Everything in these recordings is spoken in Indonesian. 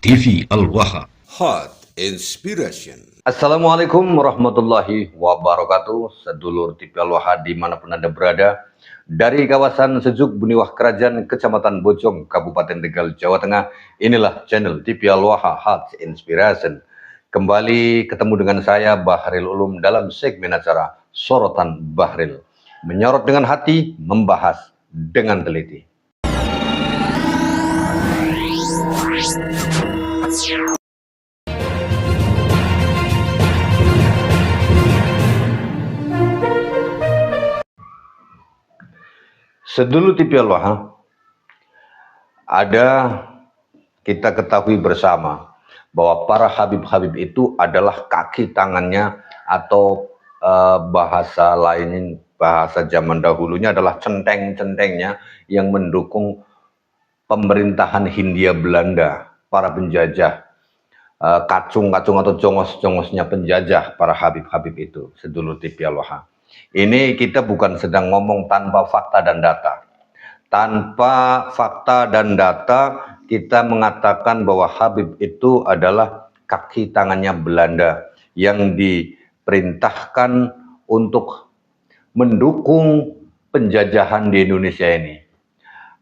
TV Al-Waha. Hot Inspiration. Assalamualaikum warahmatullahi wabarakatuh. Sedulur TV Al-Waha dimanapun Anda berada, dari kawasan Sejuk Buniwah Kerajaan, Kecamatan Bojong, Kabupaten Tegal, Jawa Tengah. Inilah channel TV Al-Waha Hot Inspiration. Kembali ketemu dengan saya Bahril Ulum dalam segmen acara Sorotan Bahril. Menyorot dengan hati, membahas dengan teliti. Sedulur TV Al-Waha, kita ketahui bersama bahwa para habib-habib itu adalah kaki tangannya atau bahasa lain, bahasa zaman dahulunya adalah centeng-centengnya yang mendukung pemerintahan Hindia Belanda, para penjajah, kacung-kacung atau jongos-jongosnya penjajah para habib-habib itu. Sedulur TV Al-Waha, ini kita bukan sedang ngomong tanpa fakta dan data. Tanpa fakta dan data, kita mengatakan bahwa Habib itu adalah kaki tangannya Belanda yang diperintahkan untuk mendukung penjajahan di Indonesia ini.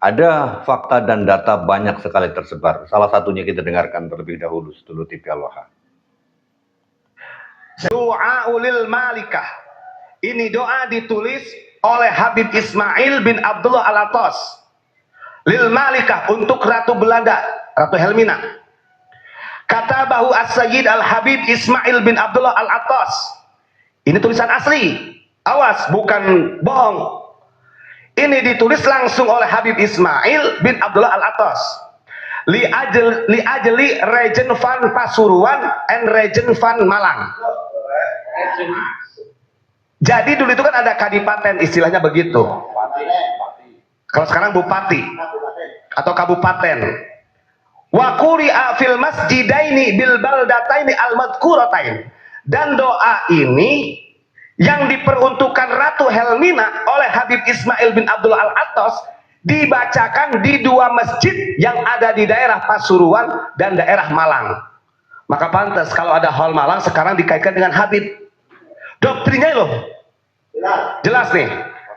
Ada fakta dan data banyak sekali tersebar. Salah satunya kita dengarkan terlebih dahulu, sedulur TV Al-Waha. Doa ulil malikah. Ini doa ditulis oleh Habib Ismail bin Abdullah Al-Atas lil malikah, untuk Ratu Belanda, Ratu Helmina. Kata bahu As-Sayyid Al-Habib Ismail bin Abdullah Al-Atas. Ini tulisan asli. Awas, bukan bohong. Ini ditulis langsung oleh Habib Ismail bin Abdullah Al-Atas. Li ajli Regen van Pasuruan and Regen van Malang. Jadi dulu itu kan ada kadipaten, istilahnya begitu. Kalau sekarang bupati atau kabupaten. Wa quri'a fil masjidaini bil baldataini al madhkuratain. Dan doa ini yang diperuntukkan Ratu Helmina oleh Habib Ismail bin Abdullah Al-Atas dibacakan di dua masjid yang ada di daerah Pasuruan dan daerah Malang. Maka pantas kalau ada hal Malang sekarang dikaitkan dengan Habib. Doktrinnya loh jelas nih,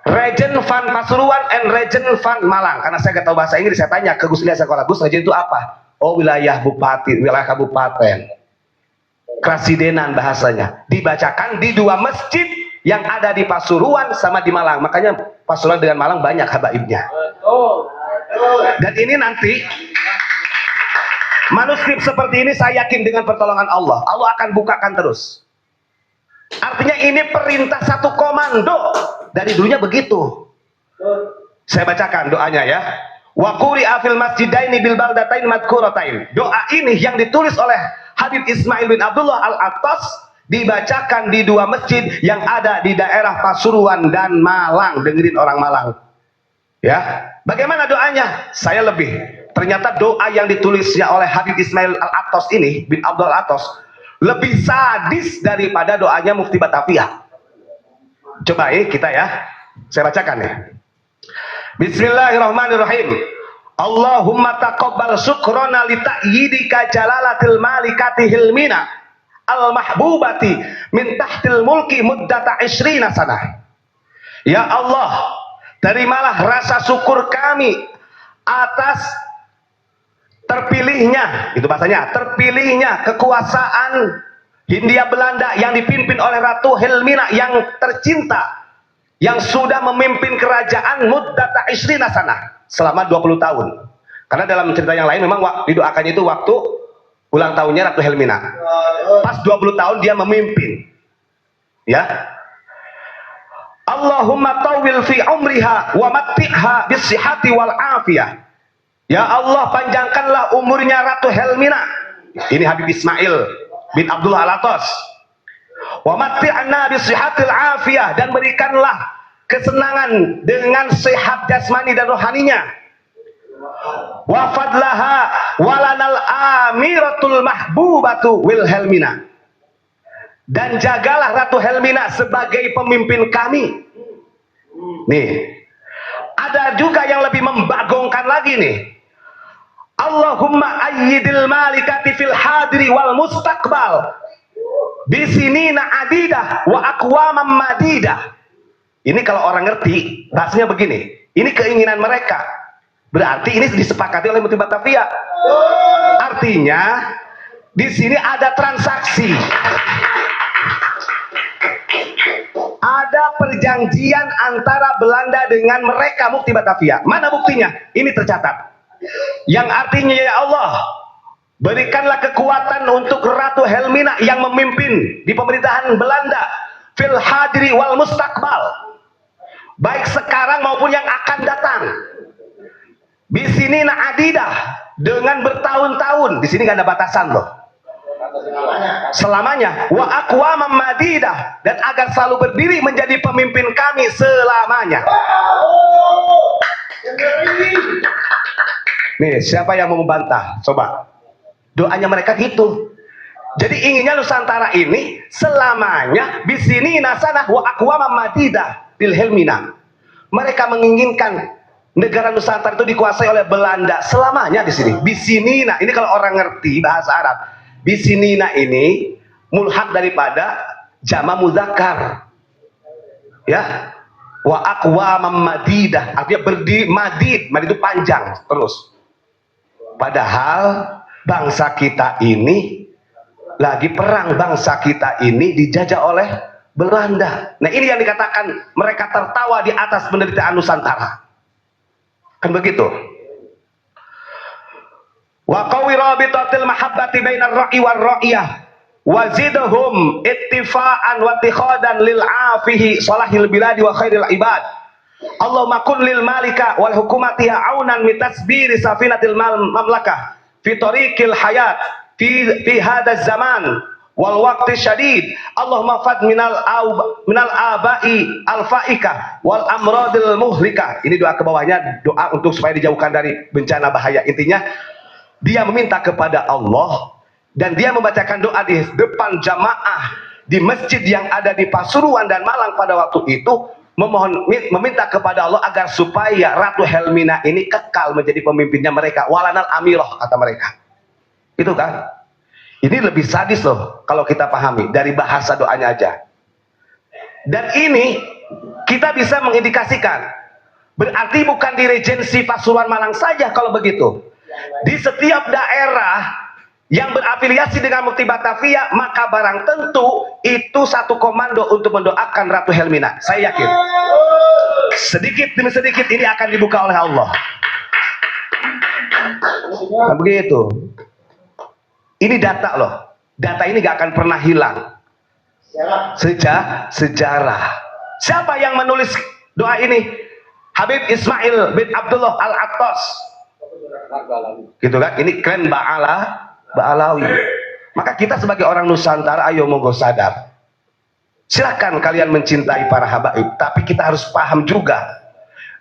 Regen van Pasuruan and Regen van Malang. Karena saya nggak tahu bahasa Inggris, saya tanya ke Gus Ilyas sekolah, Gus, Regen itu apa? Oh, wilayah bupati, wilayah kabupaten, krasidenan bahasanya. Dibacakan di dua masjid yang ada di Pasuruan sama di Malang. Makanya Pasuruan dengan Malang banyak habaibnya. Dan ini nanti manuskrip seperti ini saya yakin dengan pertolongan Allah akan bukakan terus. Artinya ini perintah satu komando. Dari dulunya begitu. Saya bacakan doanya ya. Wa quri'a fil masjidaini bil baldatain madhkuratain. Doa ini yang ditulis oleh Habib Ismail bin Abdullah Al-Atas dibacakan di dua masjid yang ada di daerah Pasuruan dan Malang. Dengerin orang Malang. Ya. Bagaimana doanya? Saya lebih. Ternyata doa yang ditulisnya oleh Habib Ismail Al-Atas ini bin Abdullah Al-Atas lebih sadis daripada doanya Mufti Batavia. Coba kita ya, saya bacakan ya. Bismillahirrahmanirrahim. Allahumma taqabbal syukrana li ta'yidika jalalatil malikati hilmina al-mahbubati min tahtil mulki muddata 20 sanah. Ya Allah, terimalah rasa syukur kami atas terpilihnya, itu bahasanya, terpilihnya kekuasaan Hindia Belanda yang dipimpin oleh Ratu Helmina yang tercinta, yang sudah memimpin kerajaan muddata 20 sanah, selama 20 tahun. Karena dalam cerita yang lain memang didoakannya itu waktu ulang tahunnya Ratu Helmina. Pas 20 tahun dia memimpin. Ya. Allahumma tawil fi umriha wa matti'ha bisihati wal afiyah. Ya Allah, panjangkanlah umurnya Ratu Helmina. Ini Habib Ismail bin Abdullah Al-Atas. Wa matti'na bisihatil afiyah, dan berikanlah kesenangan dengan sehat jasmani dan rohaninya. Wa fadlaha walanal amiratul mahbubatu Wilhelmina. Dan jagalah Ratu Helmina sebagai pemimpin kami. Nih, ada juga yang lebih membagongkan lagi nih. Allahumma ayyidil malikati fil hadiri wal mustaqbal bisinina adidah wa aqwamam madidah. Ini kalau orang ngerti, bahasanya begini. Ini keinginan mereka. Berarti ini disepakati oleh Mufti Batavia. Artinya di sini ada transaksi. Ada perjanjian antara Belanda dengan mereka, Mufti Batavia. Mana buktinya? Ini tercatat. Yang artinya, ya Allah, berikanlah kekuatan untuk Ratu Helmina yang memimpin di pemerintahan Belanda fil hadiri wal mustaqbal, baik sekarang maupun yang akan datang. Bisinina adidah, dengan bertahun-tahun. Di sini gak ada batasan loh. Selamanya. Wa aqwamam madidah, dan agar selalu berdiri menjadi pemimpin kami selamanya. Nih, siapa yang mau membantah? Coba. Doanya mereka gitu. Jadi inginnya Nusantara ini selamanya bisini nasanah wa aqwamam madidah bil helmina. Mereka menginginkan negara Nusantara itu dikuasai oleh Belanda selamanya di sini. Bisinina, ini kalau orang ngerti bahasa Arab. Bisinina ini mulhaq daripada jama muzakkar. Ya. Wa aqwamam madidah, artinya berdiri madid itu panjang terus. Padahal bangsa kita ini lagi perang, bangsa kita ini dijajah oleh Belanda. Nah, ini yang dikatakan mereka tertawa di atas penderitaan Nusantara. Kan begitu. Wa qawi rabitatil mahabbati bainar ra'i war ra'iyah wazidhum ittifa'an wa ittikhadan lil afihi salahil biladi wa khairil ibad. Allahumma kun lil malika wal hukumatiha aunan mitasbiri safinatil mamlakah fi tariqil hayat fi hadha zaman wal waqti syadid. Allahumma fad minal abai al faika wal amradil muhlika. Ini doa ke bawahnya, doa untuk supaya dijauhkan dari bencana bahaya. Intinya dia meminta kepada Allah dan dia membacakan doa di depan jamaah di masjid yang ada di Pasuruan dan Malang pada waktu itu, meminta kepada Allah agar supaya Ratu Helmina ini kekal menjadi pemimpinnya mereka. Walanal amiroh, kata mereka. Itu kan. Ini lebih sadis loh kalau kita pahami dari bahasa doanya aja. Dan ini kita bisa mengindikasikan. Berarti bukan di Regensi Pasuruan Malang saja kalau begitu. Di setiap daerah yang berafiliasi dengan Mufti Batavia, maka barang tentu itu satu komando untuk mendoakan Ratu Helmina. Saya yakin. Sedikit demi sedikit ini akan dibuka oleh Allah. Nah, begitu. Ini data loh. Data ini gak akan pernah hilang. Sejarah. Siapa yang menulis doa ini? Habib Ismail bin Abdullah Al-Attas. Gitu kan? Ini klan Ba'alawi. Maka kita sebagai orang Nusantara, ayo monggo sadar. Silakan kalian mencintai para habaib, tapi kita harus paham juga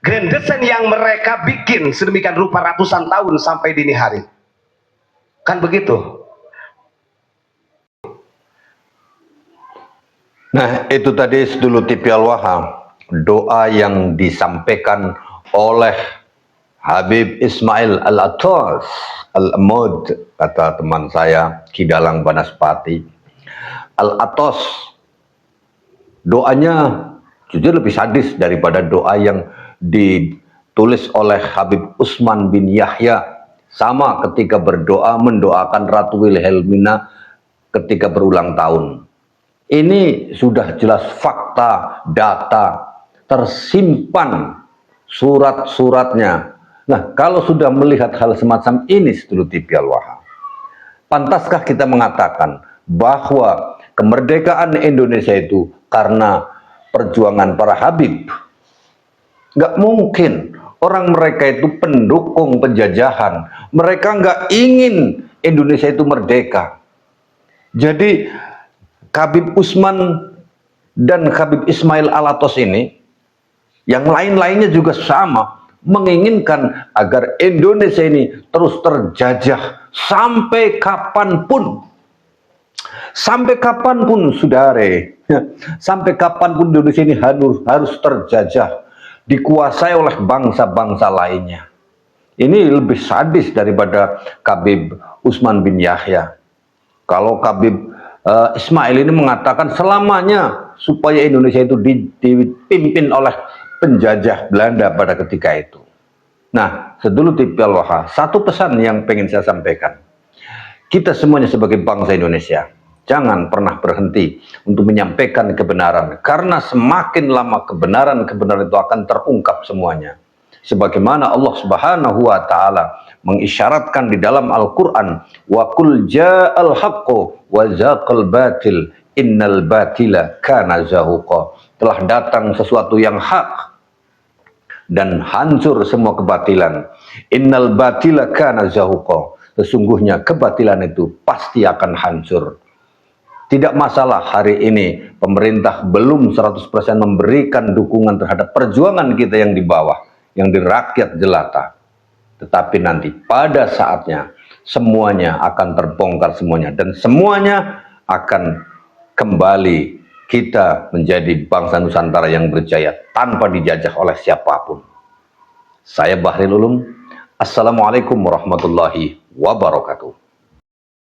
grand design yang mereka bikin sedemikian rupa ratusan tahun sampai dini hari. Kan begitu. Nah, itu tadi Sedulur TV Al-Waha, doa yang disampaikan oleh Habib Ismail Al-Attas Al-Amud, kata teman saya Kidalang Banaspati. Al-Attas doanya jujur lebih sadis daripada doa yang ditulis oleh Habib Usman bin Yahya, sama ketika berdoa mendoakan Ratu Wilhelmina ketika berulang tahun. Ini sudah jelas fakta, data, tersimpan surat-suratnya. Nah, kalau sudah melihat hal semacam ini, Sedulur TV Al-Waha, pantaskah kita mengatakan bahwa kemerdekaan Indonesia itu karena perjuangan para habib? Nggak mungkin. Orang mereka itu pendukung penjajahan. Mereka nggak ingin Indonesia itu merdeka. Jadi Habib Usman dan Habib Ismail Al-Attas ini, yang lain-lainnya juga sama, menginginkan agar Indonesia ini terus terjajah sampai kapanpun. Sampai kapanpun, saudara, sampai kapanpun Indonesia ini harus terjajah, dikuasai oleh bangsa-bangsa lainnya. Ini lebih sadis daripada Khabib Utsman bin Yahya. Kalau Khabib Ismail ini mengatakan selamanya supaya Indonesia itu dipimpin oleh penjajah Belanda pada ketika itu. Nah, sedulur TV Al-Waha, satu pesan yang pengen saya sampaikan. Kita semuanya sebagai bangsa Indonesia, jangan pernah berhenti untuk menyampaikan kebenaran. Karena semakin lama kebenaran itu akan terungkap semuanya. Sebagaimana Allah Subhanahu wa Ta'ala mengisyaratkan di dalam Al-Quran, wa qul ja'al haqqu wa zaqal batil innal batila kana zahuqa. Telah datang sesuatu yang hak dan hancur semua kebatilan. Innal batila kana zahuqa. Sesungguhnya kebatilan itu pasti akan hancur. Tidak masalah hari ini pemerintah belum 100% memberikan dukungan terhadap perjuangan kita yang di bawah, yang di rakyat jelata. Tetapi nanti pada saatnya semuanya akan terbongkar semuanya, dan semuanya akan kembali kita menjadi bangsa Nusantara yang berjaya tanpa dijajah oleh siapapun. Saya Bahril Ulum. Assalamualaikum warahmatullahi wabarakatuh.